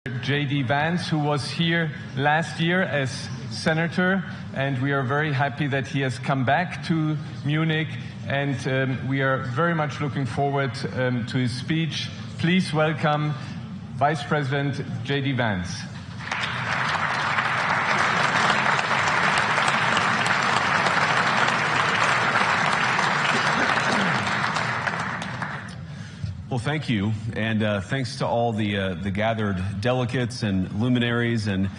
J.D. Vance, who was here last year as senator, and we are very happy that he has come back to Munich, and we are very much looking forward to his speech. Please welcome Vice President J.D. Vance. Well, thank you, and thanks to all the gathered delegates and luminaries and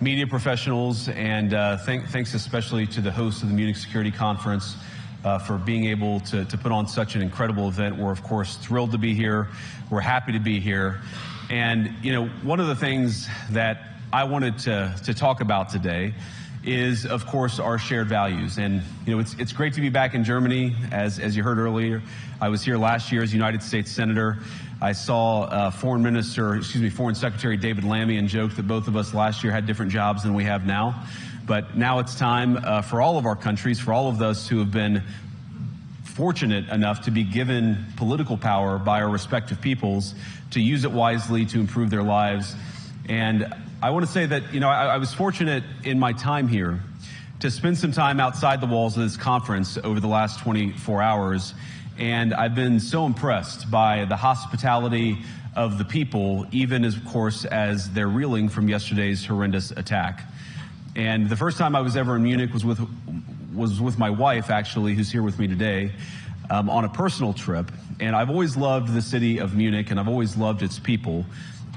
media professionals, and thanks especially to the host of the Munich Security Conference for being able to put on such an incredible event. We're, of course, thrilled to be here. We're happy to be here. And, you know, one of the things that I wanted to talk about today is, of course, our shared values. And, you know, it's great to be back in Germany. As you heard earlier, I was here last year as United States Senator. I saw Foreign Secretary David Lammy and joked that both of us last year had different jobs than we have now. But now it's time for all of our countries, for all of us who have been fortunate enough to be given political power by our respective peoples, to use it wisely to improve their lives. And I want to say that, you know, I was fortunate in my time here to spend some time outside the walls of this conference over the last 24 hours. And I've been so impressed by the hospitality of the people, even as, of course, as they're reeling from yesterday's horrendous attack. And the first time I was ever in Munich was with my wife, actually, who's here with me today, on a personal trip. And I've always loved the city of Munich, and I've always loved its people.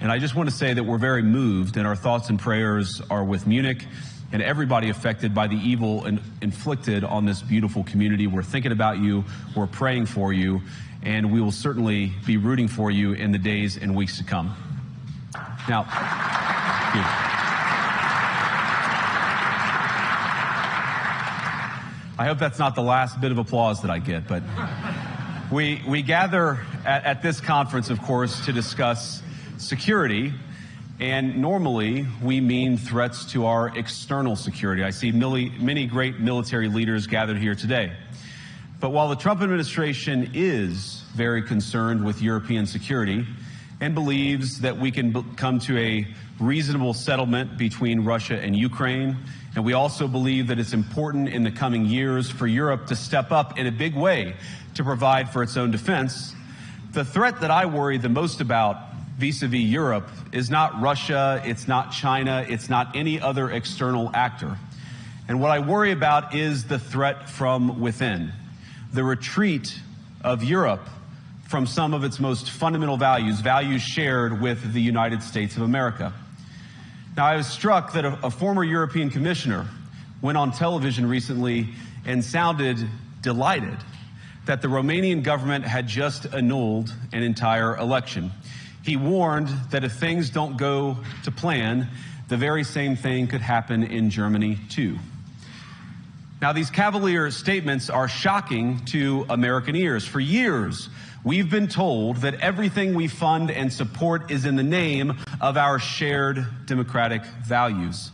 And I just want to say that we're very moved, and our thoughts and prayers are with Munich and everybody affected by the evil inflicted on this beautiful community. We're thinking about you, we're praying for you, and we will certainly be rooting for you in the days and weeks to come. Now, I hope that's not the last bit of applause that I get, but we gather at this conference, of course, to discuss security, and normally we mean threats to our external security. I see many great military leaders gathered here today. But while the Trump administration is very concerned with European security and believes that we can come to a reasonable settlement between Russia and Ukraine, and we also believe that it's important in the coming years for Europe to step up in a big way to provide for its own defense, the threat that I worry the most about vis-a-vis Europe is not Russia, it's not China, it's not any other external actor. And what I worry about is the threat from within, the retreat of Europe from some of its most fundamental values, values shared with the United States of America. Now, I was struck that a former European commissioner went on television recently and sounded delighted that the Romanian government had just annulled an entire election. He warned that if things don't go to plan, the very same thing could happen in Germany, too. Now, these cavalier statements are shocking to American ears. For years, we've been told that everything we fund and support is in the name of our shared democratic values.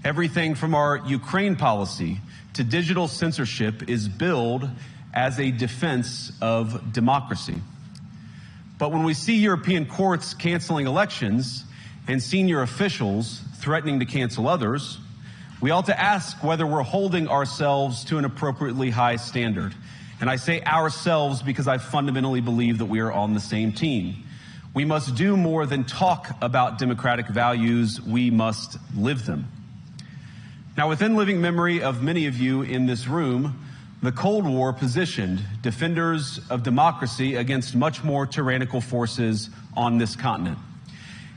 Everything from our Ukraine policy to digital censorship is billed as a defense of democracy. But when we see European courts canceling elections and senior officials threatening to cancel others, we ought to ask whether we're holding ourselves to an appropriately high standard. And I say ourselves because I fundamentally believe that we are on the same team. We must do more than talk about democratic values, we must live them. Now, within living memory of many of you in this room, the Cold War positioned defenders of democracy against much more tyrannical forces on this continent.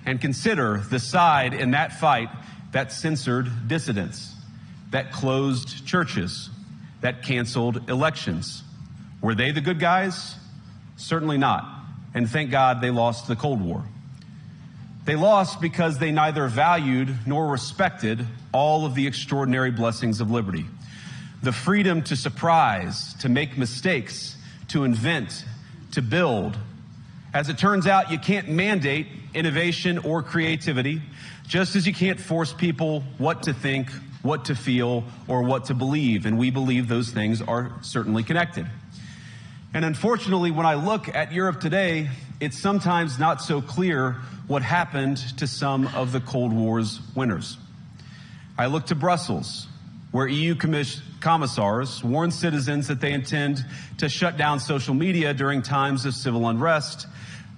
And consider the side in that fight that censored dissidents, that closed churches, that canceled elections. Were they the good guys? Certainly not. And thank God they lost the Cold War. They lost because they neither valued nor respected all of the extraordinary blessings of liberty. The freedom to surprise, to make mistakes, to invent, to build. As it turns out, you can't mandate innovation or creativity, just as you can't force people what to think, what to feel, or what to believe. And we believe those things are certainly connected. And unfortunately, when I look at Europe today, it's sometimes not so clear what happened to some of the Cold War's winners. I look to Brussels, where EU commissars warn citizens that they intend to shut down social media during times of civil unrest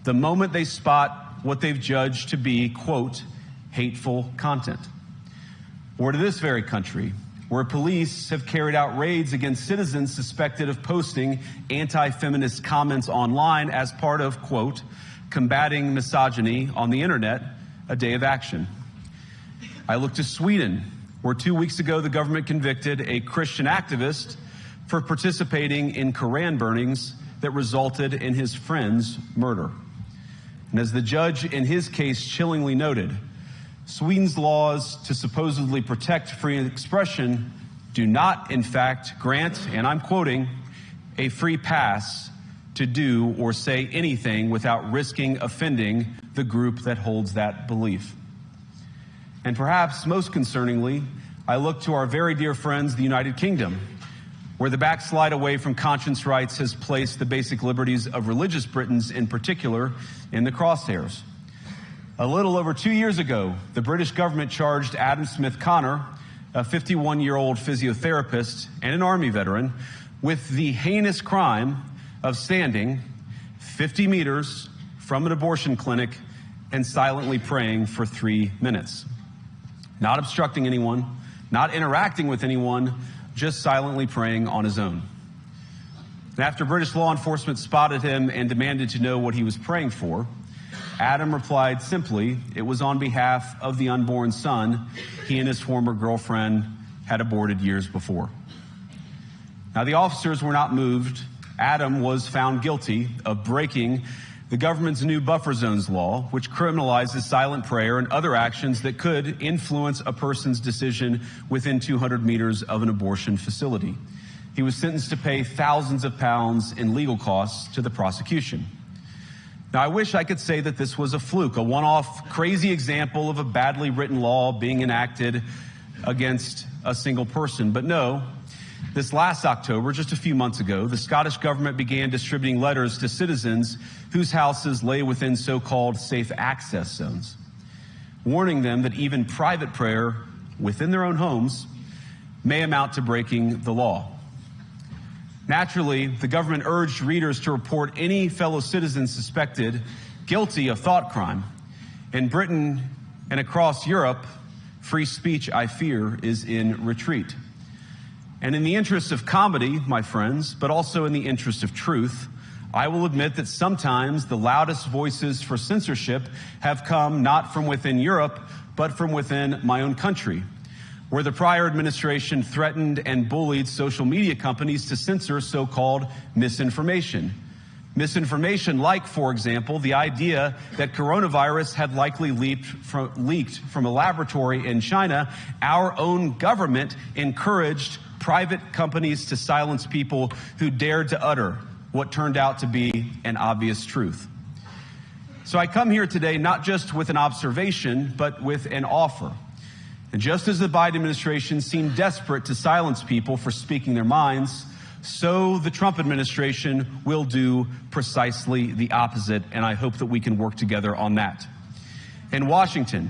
the moment they spot what they've judged to be, quote, hateful content. Or to this very country, where police have carried out raids against citizens suspected of posting anti-feminist comments online as part of, quote, combating misogyny on the internet, a day of action. I look to Sweden, where 2 weeks ago the government convicted a Christian activist for participating in Koran burnings that resulted in his friend's murder. And as the judge in his case chillingly noted, Sweden's laws to supposedly protect free expression do not, in fact, grant, and I'm quoting, a free pass to do or say anything without risking offending the group that holds that belief. And perhaps most concerningly, I look to our very dear friends, the United Kingdom, where the backslide away from conscience rights has placed the basic liberties of religious Britons in particular in the crosshairs. A little over 2 years ago, the British government charged Adam Smith Connor, a 51-year-old physiotherapist and an Army veteran, with the heinous crime of standing 50 meters from an abortion clinic and silently praying for 3 minutes. Not obstructing anyone, not interacting with anyone, just silently praying on his own. And after British law enforcement spotted him and demanded to know what he was praying for, Adam replied simply, it was on behalf of the unborn son he and his former girlfriend had aborted years before. Now, the officers were not moved. Adam was found guilty of breaking the government's new buffer zones law, which criminalizes silent prayer and other actions that could influence a person's decision within 200 meters of an abortion facility. He was sentenced to pay thousands of pounds in legal costs to the prosecution. Now, I wish I could say that this was a fluke, a one-off crazy example of a badly written law being enacted against a single person. But no, this last October, just a few months ago, the Scottish government began distributing letters to citizens whose houses lay within so-called safe access zones, warning them that even private prayer within their own homes may amount to breaking the law. Naturally, the government urged readers to report any fellow citizen suspected guilty of thought crime. In Britain and across Europe, free speech, I fear, is in retreat. And in the interest of comedy, my friends, but also in the interest of truth, I will admit that sometimes the loudest voices for censorship have come not from within Europe, but from within my own country, where the prior administration threatened and bullied social media companies to censor so-called misinformation. Misinformation like, for example, the idea that coronavirus had likely leaked from a laboratory in China. Our own government encouraged private companies to silence people who dared to utter what turned out to be an obvious truth. So I come here today not just with an observation, but with an offer. And just as the Biden administration seemed desperate to silence people for speaking their minds, so the Trump administration will do precisely the opposite, and I hope that we can work together on that. In Washington,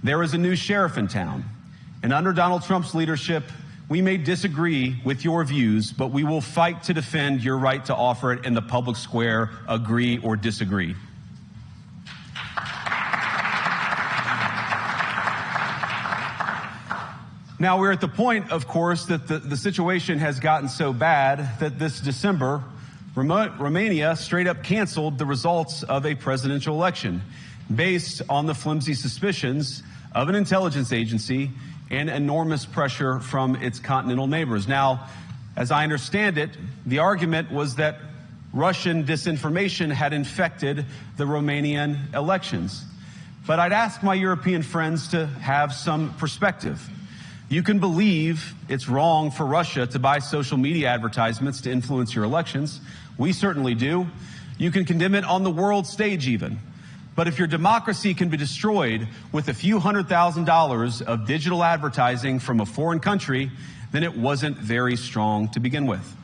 there is a new sheriff in town, and under Donald Trump's leadership, we may disagree with your views, but we will fight to defend your right to offer it in the public square, agree or disagree. Now, we're at the point, of course, that the situation has gotten so bad that this December, Romania straight up canceled the results of a presidential election based on the flimsy suspicions of an intelligence agency and enormous pressure from its continental neighbors. Now, as I understand it, the argument was that Russian disinformation had infected the Romanian elections. But I'd ask my European friends to have some perspective. You can believe it's wrong for Russia to buy social media advertisements to influence your elections. We certainly do. You can condemn it on the world stage even. But if your democracy can be destroyed with a few $100,000 of digital advertising from a foreign country, then it wasn't very strong to begin with.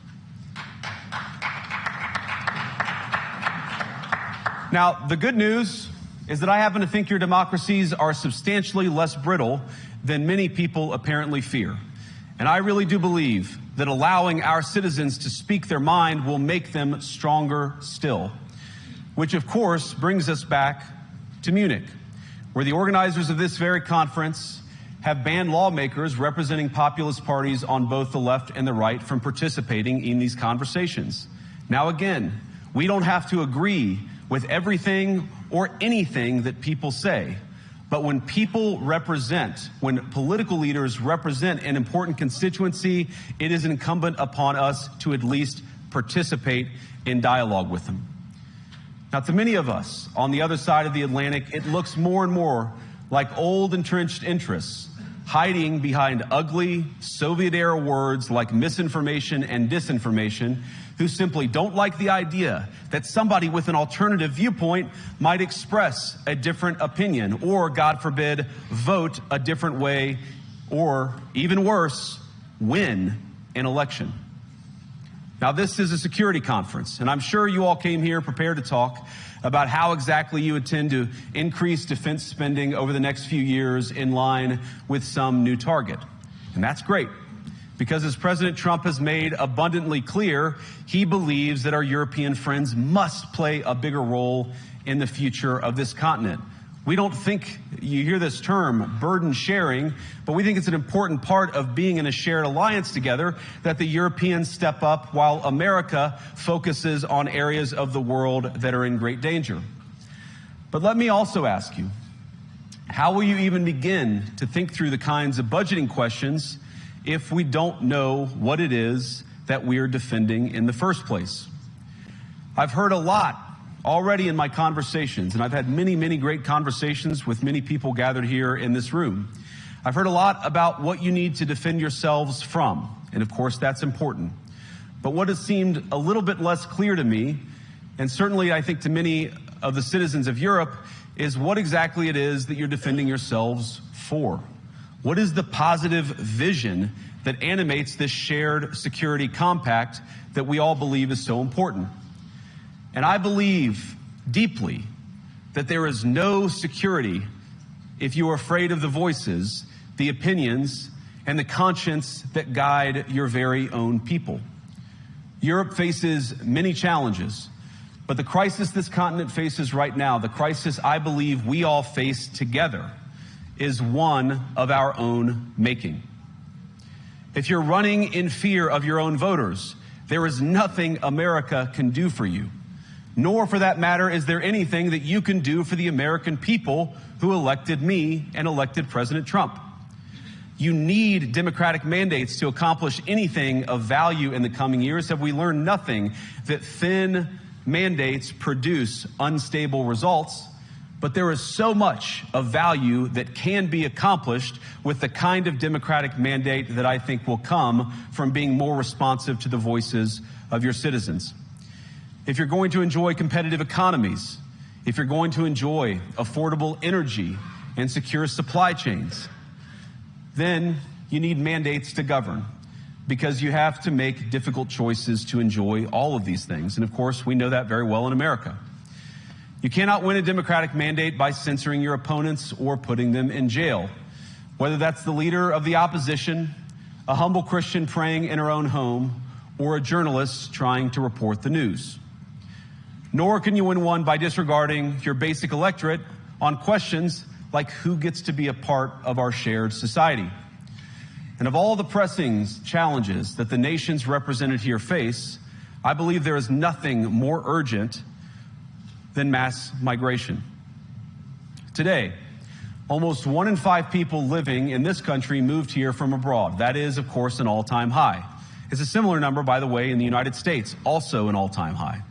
Now, the good news is that I happen to think your democracies are substantially less brittle than many people apparently fear. And I really do believe that allowing our citizens to speak their mind will make them stronger still. Which, of course, brings us back to Munich, where the organizers of this very conference have banned lawmakers representing populist parties on both the left and the right from participating in these conversations. Now, again, we don't have to agree with everything or anything that people say. But when people represent, when political leaders represent an important constituency, it is incumbent upon us to at least participate in dialogue with them. Now, to many of us on the other side of the Atlantic, it looks more and more like old entrenched interests hiding behind ugly Soviet-era words like misinformation and disinformation, who simply don't like the idea that somebody with an alternative viewpoint might express a different opinion or, God forbid, vote a different way or, even worse, win an election. Now, this is a security conference, and I'm sure you all came here prepared to talk about how exactly you intend to increase defense spending over the next few years in line with some new target. And that's great, because as President Trump has made abundantly clear, he believes that our European friends must play a bigger role in the future of this continent. We don't think, you hear this term, burden sharing, but we think it's an important part of being in a shared alliance together that the Europeans step up while America focuses on areas of the world that are in great danger. But let me also ask you, how will you even begin to think through the kinds of budgeting questions if we don't know what it is that we're defending in the first place? I've heard a lot already in my conversations, and I've had many, many great conversations with many people gathered here in this room. I've heard a lot about what you need to defend yourselves from, and of course that's important. But what has seemed a little bit less clear to me, and certainly I think to many of the citizens of Europe, is what exactly it is that you're defending yourselves for. What is the positive vision that animates this shared security compact that we all believe is so important? And I believe deeply that there is no security if you are afraid of the voices, the opinions, and the conscience that guide your very own people. Europe faces many challenges, but the crisis this continent faces right now, the crisis I believe we all face together, is one of our own making. If you're running in fear of your own voters, there is nothing America can do for you. Nor, for that matter, is there anything that you can do for the American people who elected me and elected President Trump. You need democratic mandates to accomplish anything of value in the coming years. Have we learned nothing that thin mandates produce unstable results? But there is so much of value that can be accomplished with the kind of democratic mandate that I think will come from being more responsive to the voices of your citizens. If you're going to enjoy competitive economies, if you're going to enjoy affordable energy and secure supply chains, then you need mandates to govern, because you have to make difficult choices to enjoy all of these things. And of course, we know that very well in America. You cannot win a democratic mandate by censoring your opponents or putting them in jail, whether that's the leader of the opposition, a humble Christian praying in her own home, or a journalist trying to report the news. Nor can you win one by disregarding your basic electorate on questions like who gets to be a part of our shared society. And of all the pressing challenges that the nations represented here face, I believe there is nothing more urgent than mass migration. Today, almost 1 in 5 people living in this country moved here from abroad. That is, of course, an all-time high. It's a similar number, by the way, in the United States, also an all-time high.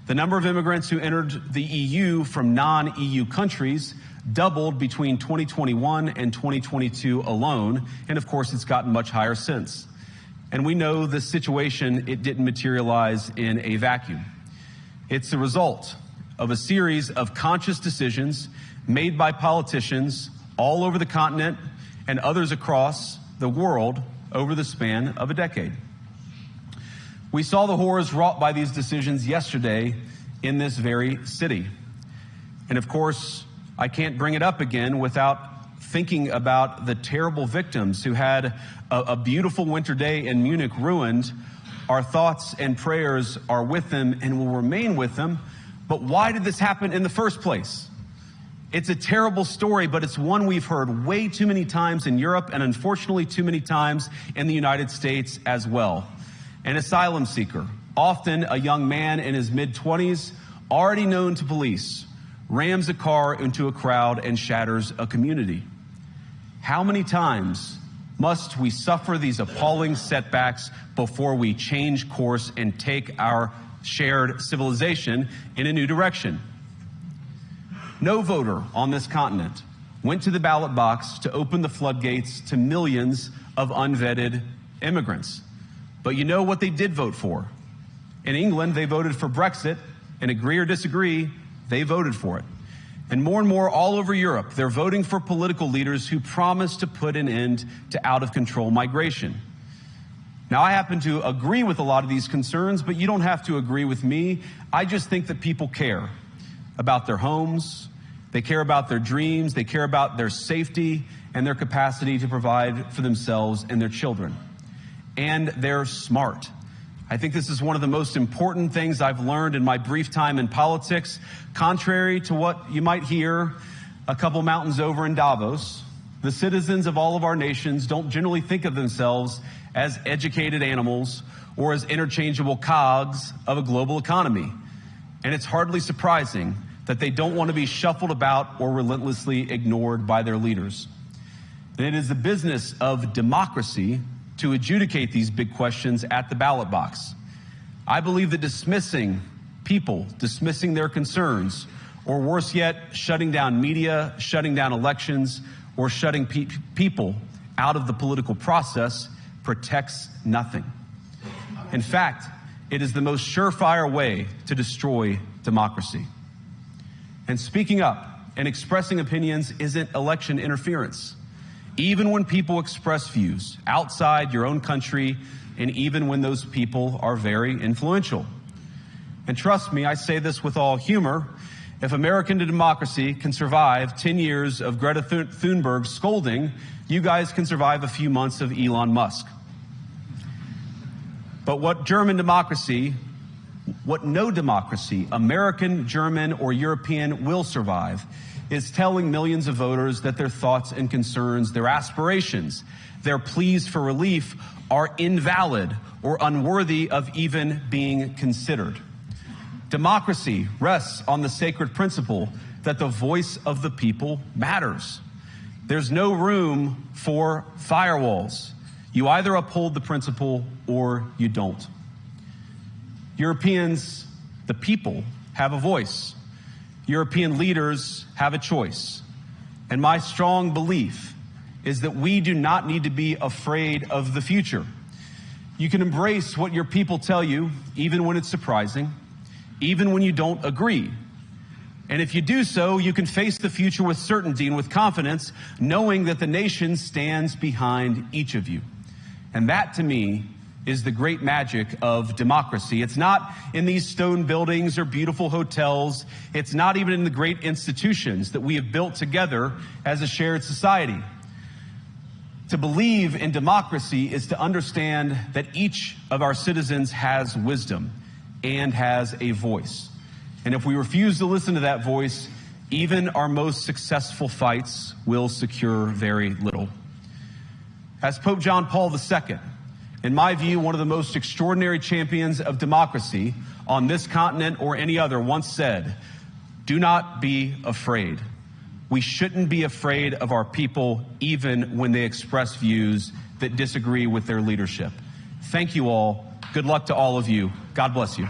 The number of immigrants who entered the EU from non-EU countries doubled between 2021 and 2022 alone, and of course it's gotten much higher since. And we know the situation, it didn't materialize in a vacuum. It's the result of a series of conscious decisions made by politicians all over the continent and others across the world over the span of a decade. We saw the horrors wrought by these decisions yesterday in this very city. And of course, I can't bring it up again without thinking about the terrible victims who had a beautiful winter day in Munich ruined. Our thoughts and prayers are with them and will remain with them. But why did this happen in the first place? It's a terrible story, but it's one we've heard way too many times in Europe and unfortunately too many times in the United States as well. An asylum seeker, often a young man in his mid-20s, already known to police, rams a car into a crowd and shatters a community. How many times must we suffer these appalling setbacks before we change course and take our shared civilization in a new direction? No voter on this continent went to the ballot box to open the floodgates to millions of unvetted immigrants. But you know what they did vote for? In England, they voted for Brexit, and agree or disagree, they voted for it. And more all over Europe, they're voting for political leaders who promise to put an end to out-of-control migration. Now, I happen to agree with a lot of these concerns, but you don't have to agree with me. I just think that people care about their homes, they care about their dreams, they care about their safety and their capacity to provide for themselves and their children. And they're smart. I think this is one of the most important things I've learned in my brief time in politics. Contrary to what you might hear a couple mountains over in Davos, the citizens of all of our nations don't generally think of themselves as educated animals or as interchangeable cogs of a global economy. And it's hardly surprising that they don't want to be shuffled about or relentlessly ignored by their leaders. And it is the business of democracy to adjudicate these big questions at the ballot box. I believe that dismissing people, dismissing their concerns, or worse yet, shutting down media, shutting down elections, or shutting people out of the political process protects nothing. In fact, it is the most surefire way to destroy democracy. And speaking up and expressing opinions isn't election interference. Even when people express views outside your own country, and even when those people are very influential. And trust me, I say this with all humor, if American democracy can survive 10 years of Greta Thunberg scolding, you guys can survive a few months of Elon Musk. But what no democracy, American, German, or European, will survive is telling millions of voters that their thoughts and concerns, their aspirations, their pleas for relief are invalid or unworthy of even being considered. Democracy rests on the sacred principle that the voice of the people matters. There's no room for firewalls. You either uphold the principle or you don't. Europeans, the people, have a voice. European leaders have a choice. And my strong belief is that we do not need to be afraid of the future. You can embrace what your people tell you, even when it's surprising, even when you don't agree. And if you do so, you can face the future with certainty and with confidence, knowing that the nation stands behind each of you. And that, to me, is the great magic of democracy. It's not in these stone buildings or beautiful hotels. It's not even in the great institutions that we have built together as a shared society. To believe in democracy is to understand that each of our citizens has wisdom and has a voice. And if we refuse to listen to that voice, even our most successful fights will secure very little. As Pope John Paul II, in my view, one of the most extraordinary champions of democracy on this continent or any other, once said, "Do not be afraid." We shouldn't be afraid of our people, even when they express views that disagree with their leadership. Thank you all. Good luck to all of you. God bless you.